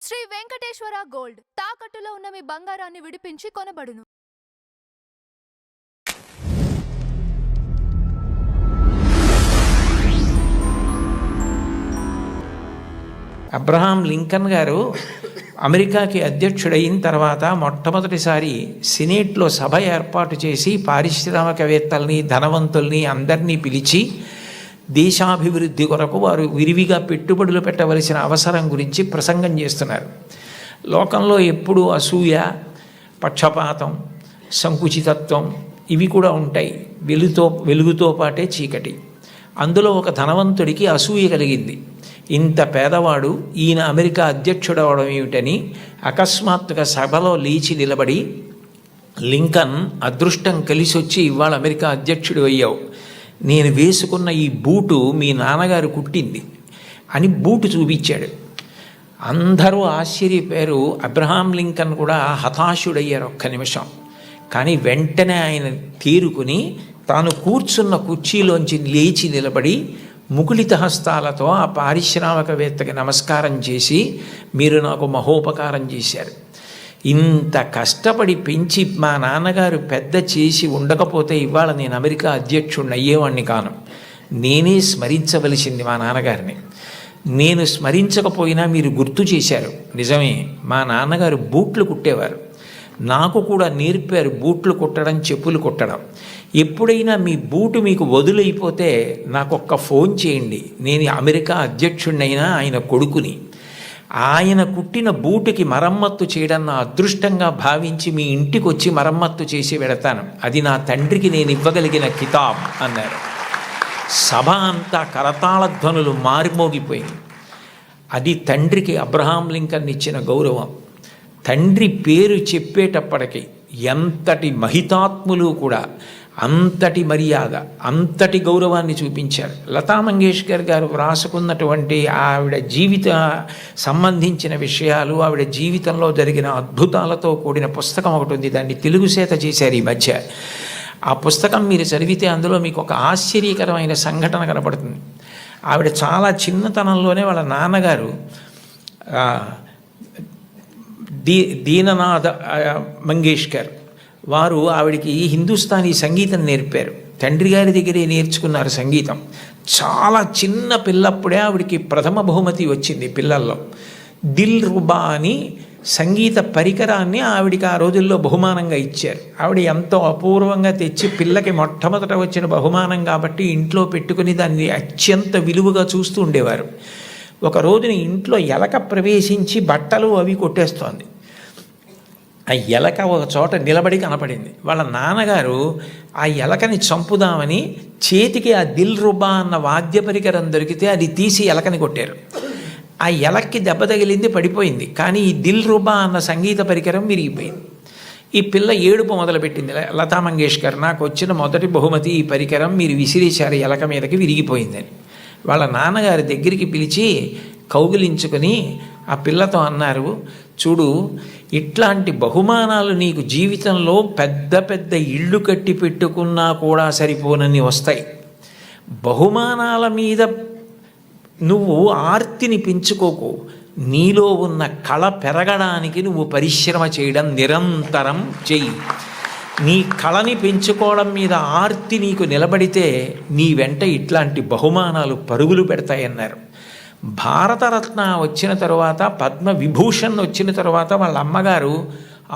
Shri Venkateswara gold తాకట్టులో ఉన్న మీ బంగారాన్ని విడిపించి కొనబడును. అబ్రహాం లింకన్ గారు అమెరికాకి అధ్యక్షుడైన తర్వాత మొట్టమొదటిసారి సినేట్లో సభ ఏర్పాటు చేసి పారిశ్రామికవేత్తల్ని ధనవంతుల్ని అందరినీ పిలిచి దేశాభివృద్ధి కొరకు వారు విరివిగా పెట్టుబడులు పెట్టవలసిన అవసరం గురించి ప్రసంగం చేస్తున్నారు. లోకంలో ఎప్పుడూ అసూయ, పక్షపాతం, సంకుచితత్వం ఇవి కూడా ఉంటాయి. వెలుగుతో పాటే చీకటి. అందులో ఒక ధనవంతుడికి అసూయ కలిగింది. ఇంత పేదవాడు ఈయన అమెరికా అధ్యక్షుడు అవడం ఏమిటని అకస్మాత్తుగా సభలో లేచి నిలబడి, లింకన్, అదృష్టం కలిసి వచ్చి ఇవాళ అమెరికా అధ్యక్షుడు అయ్యావు. నేను వేసుకున్న ఈ బూటు మీ నాన్నగారు కుట్టింది అని బూటు చూపించాడు. అందరూ ఆశ్చర్యపోయారు. అబ్రహాం లింకన్ కూడా హతాశుడయ్యారు ఒక్క నిమిషం. కానీ వెంటనే ఆయన తేరుకుని తాను కూర్చున్న కుర్చీలోంచి లేచి నిలబడి ముకుళిత హస్తాలతో ఆ పారిశ్రామికవేత్తకి నమస్కారం చేసి, మీరు నాకు మహోపకారం చేశారు. ఇంత కష్టపడి పెంచి మా నాన్నగారు పెద్ద చేసి ఉండకపోతే ఇవాళ నేను అమెరికా అధ్యక్షుడిని అయ్యేవాడిని కాను. నేనే స్మరించవలసింది మా నాన్నగారిని. నేను స్మరించకపోయినా మీరు గుర్తు చేశారు. నిజమే, మా నాన్నగారు బూట్లు కుట్టేవారు. నాకు కూడా నేర్పారు బూట్లు కుట్టడం, చెప్పులు కుట్టడం. ఎప్పుడైనా మీ బూటు మీకు వదులైపోతే నాకు ఒక్క ఫోన్ చేయండి. నేను అమెరికా అధ్యక్షుడినైనా ఆయన కొడుకుని. ఆయన కుట్టిన బూటుకి మరమ్మత్తు చేయడం నా అదృష్టంగా భావించి మీ ఇంటికి వచ్చి మరమ్మత్తు చేసి వెడతాను. అది నా తండ్రికి నేను ఇవ్వగలిగిన కితాబ్ అన్నారు. సభ అంతా కరతాళ ధ్వనులు మారిమోగిపోయింది. అది తండ్రికి అబ్రహాం లింకన్ ఇచ్చిన గౌరవం. తండ్రి పేరు చెప్పేటప్పటికి ఎంతటి మహితాత్ములు కూడా అంతటి మర్యాద, అంతటి గౌరవాన్ని చూపించారు. లతా మంగేష్కర్ గారు వ్రాసుకున్నటువంటి ఆవిడ జీవిత సంబంధించిన విషయాలు, ఆవిడ జీవితంలో జరిగిన అద్భుతాలతో కూడిన పుస్తకం ఒకటి ఉంది. దాన్ని తెలుగు చేత చేశారు ఈ మధ్య. ఆ పుస్తకం మీరు చదివితే అందులో మీకు ఒక ఆశ్చర్యకరమైన సంఘటన కనపడుతుంది. ఆవిడ చాలా చిన్నతనంలోనే వాళ్ళ నాన్నగారు దీననాథ మంగేష్కర్ వారు ఆవిడికి హిందుస్థానీ సంగీతం నేర్పారు. తండ్రి గారి దగ్గరే నేర్చుకున్నారు సంగీతం. చాలా చిన్న పిల్లప్పుడే ఆవిడికి ప్రథమ బహుమతి వచ్చింది పిల్లల్లో. దిల్ రుబా అని సంగీత పరికరాన్ని ఆవిడికి ఆ రోజుల్లో బహుమానంగా ఇచ్చారు. ఆవిడ ఎంతో అపూర్వంగా తెచ్చి పిల్లకి మొట్టమొదట వచ్చిన బహుమానం కాబట్టి ఇంట్లో పెట్టుకుని దాన్ని అత్యంత విలువగా చూస్తూ ఉండేవారు. ఒక రోజున ఇంట్లో ఎలక ప్రవేశించి బట్టలు అవి కొట్టేస్తోంది. ఆ ఎలక ఒక చోట నిలబడి కనపడింది. వాళ్ళ నాన్నగారు ఆ ఎలకని చంపుదామని చేతికి ఆ దిల్ రుబా అన్న వాద్య పరికరం దొరికితే అది తీసి ఎలకని కొట్టారు. ఆ ఎలక్కి దెబ్బ తగిలింది, పడిపోయింది. కానీ ఈ దిల్ రుబా అన్న సంగీత పరికరం విరిగిపోయింది. ఈ పిల్ల ఏడుపు మొదలుపెట్టింది. లతా మంగేష్కర్, నాకు వచ్చిన మొదటి బహుమతి ఈ పరికరం, మీరు విసిరేశారు ఎలక మీదకి, విరిగిపోయిందని. వాళ్ళ నాన్నగారి దగ్గరికి పిలిచి కౌగిలించుకొని ఆ పిల్లతో అన్నారు, చూడు, ఇట్లాంటి బహుమానాలు నీకు జీవితంలో పెద్ద పెద్ద ఇళ్ళు కట్టి పెట్టుకున్నా కూడా సరిపోనని వస్తాయి. బహుమానాల మీద నువ్వు ఆర్తిని పెంచుకోకు. నీలో ఉన్న కళ పెరగడానికి నువ్వు పరిశ్రమ చేయడం నిరంతరం చెయ్యి. నీ కళని పెంచుకోవడం మీద ఆర్తి నీకు నిలబడితే నీ వెంట ఇట్లాంటి బహుమానాలు పరుగులు పెడతాయన్నారు. భారతరత్న వచ్చిన తర్వాత, పద్మవిభూషణ్ వచ్చిన తర్వాత వాళ్ళ అమ్మగారు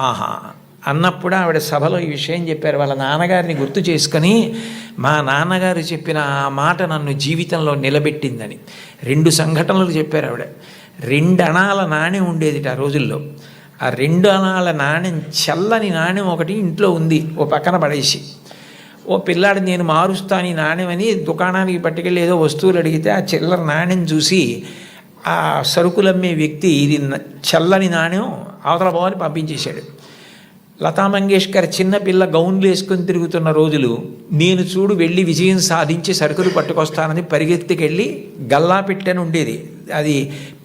ఆహా అన్నప్పుడు ఆవిడ సభలో ఈ విషయం చెప్పారు. వాళ్ళ నాన్నగారిని గుర్తు చేసుకొని, మా నాన్నగారు చెప్పిన ఆ మాట నన్ను జీవితంలో నిలబెట్టిందని 2 సంఘటనలు చెప్పారు ఆవిడ. 2 అణాల నాణ్యం ఉండేది ఆ రోజుల్లో. ఆ 2 అణాల నాణ్యం, చల్లని నాణ్యం ఒకటి ఇంట్లో ఉంది, ఓ పక్కన పడేసి. ఓ పిల్లాడు నేను మారుస్తాను ఈ నాణ్యమని దుకాణానికి పట్టుకెళ్ళి ఏదో వస్తువులు అడిగితే ఆ చిల్లర నాణ్యం చూసి ఆ సరుకులమ్మే వ్యక్తి ఇది చల్లని నాణ్యం అవతల పోవని పంపించేశాడు. లతా మంగేష్కర్ చిన్నపిల్ల గౌన్లు వేసుకొని తిరుగుతున్న రోజులు, నేను చూడు వెళ్ళి విజయం సాధించి సరుకులు పట్టుకొస్తానని పరిగెత్తికెళ్ళి గల్లా పెట్టెని ఉండేది, అది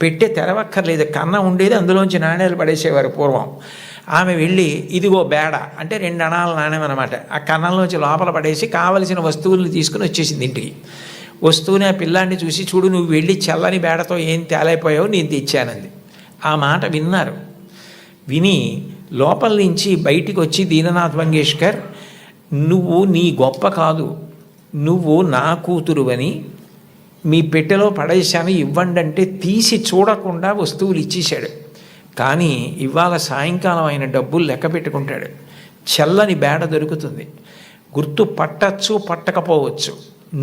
పెట్టె తెరవక్కర్లేదు, కన్నం ఉండేది, అందులోంచి నాణ్యాలు పడేసేవారు పూర్వం. ఆమె వెళ్ళి ఇదిగో బేడ అంటే 2 అణాల నాణ్యం అనమాట, ఆ కన్నంలోంచి లోపల పడేసి కావలసిన వస్తువులను తీసుకుని వచ్చేసింది ఇంటికి. వస్తూనే ఆ పిల్లాన్ని చూసి, చూడు నువ్వు వెళ్ళి చల్లని బేడతో ఏం తేలైపోయావు, నేను తెచ్చానంది. ఆ మాట విన్నారు. విని లోపల నుంచి బయటికి వచ్చి, దీననాథ్ మంగేష్కర్, నువ్వు నీ గొప్ప కాదు, నువ్వు నా కూతురువని మీ పెట్టెలో పడేశాను, ఇవ్వండి అంటే తీసి చూడకుండా వస్తువులు ఇచ్చేశాడు. కానీ ఇవాళ సాయంకాలం ఆయన డబ్బులు లెక్క పెట్టుకుంటాడు. చల్లని బేడ దొరుకుతుంది, గుర్తు పట్టచ్చు పట్టకపోవచ్చు.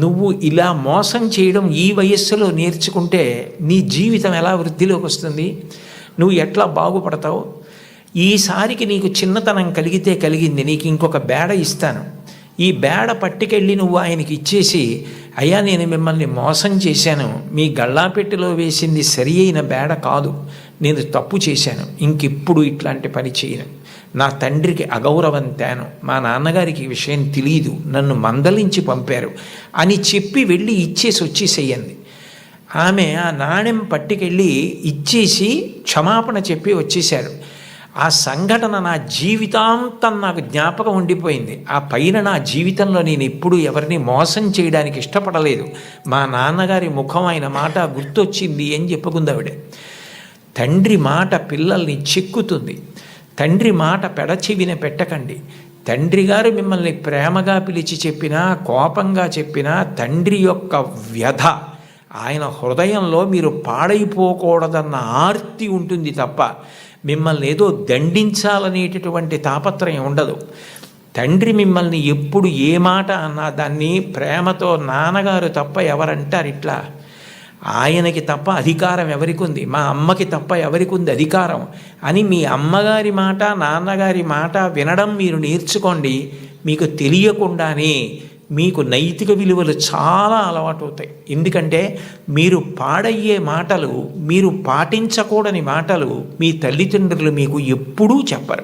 నువ్వు ఇలా మోసం చేయడం ఈ వయస్సులో నేర్చుకుంటే నీ జీవితం ఎలా వృద్ధిలోకి వస్తుంది, నువ్వు ఎట్లా బాగుపడతావు? ఈసారికి నీకు చిన్నతనం కలిగితే కలిగింది, నీకు ఇంకొక బేడ ఇస్తాను, ఈ బేడ పట్టుకెళ్ళి నువ్వు ఆయనకి ఇచ్చేసి, అయ్యా నేను మిమ్మల్ని మోసం చేశాను, మీ గళ్ళాపెట్టెలో వేసింది సరి అయిన బేడ కాదు, నేను తప్పు చేశాను, ఇంకెప్పుడు ఇట్లాంటి పని చేయను, నా తండ్రికి అగౌరవం తేను, మా నాన్నగారికి ఈ విషయం తెలియదు, నన్ను మందలించి పంపారు అని చెప్పి వెళ్ళి ఇచ్చేసి వచ్చేసేయండి. ఆమె ఆ నాణెం పట్టుకెళ్ళి ఇచ్చేసి క్షమాపణ చెప్పి వచ్చేశారు. ఆ సంఘటన నా జీవితాంతం నాకు జ్ఞాపకం ఉండిపోయింది. ఆ పైన నా జీవితంలో నేను ఎప్పుడూ ఎవరిని మోసం చేయడానికి ఇష్టపడలేదు, మా నాన్నగారి ముఖం ఆయన మాట గుర్తొచ్చింది అని చెప్పుకుందావిడ. తండ్రి మాట పిల్లల్ని చిక్కుతుంది, తండ్రి మాట పెడచెవిన పెట్టకండి. తండ్రి గారు మిమ్మల్ని ప్రేమగా పిలిచి చెప్పినా, కోపంగా చెప్పినా, తండ్రి యొక్క వ్యధ, ఆయన హృదయంలో మీరు పాడైపోకూడదన్న ఆర్తి ఉంటుంది తప్ప మిమ్మల్ని ఏదో దండించాలనేటటువంటి తాపత్రయం ఉండదు. తండ్రి మిమ్మల్ని ఎప్పుడు ఏ మాట అన్నా దాన్ని ప్రేమతో, నాన్నగారు తప్ప ఎవరంటారు ఇట్లా, ఆయనకి తప్ప అధికారం ఎవరికి ఉంది, మా అమ్మకి తప్ప ఎవరికి ఉంది అధికారం అని మీ అమ్మగారి మాట, నాన్నగారి మాట వినడం మీరు నేర్చుకోండి. మీకు తెలియకుండానే మీకు నైతిక విలువలు చాలా అలవాటు అవుతాయి. ఎందుకంటే మీరు పాడయ్యే మాటలు, మీరు పాటించకూడని మాటలు మీ తల్లిదండ్రులు మీకు ఎప్పుడూ చెప్పరు.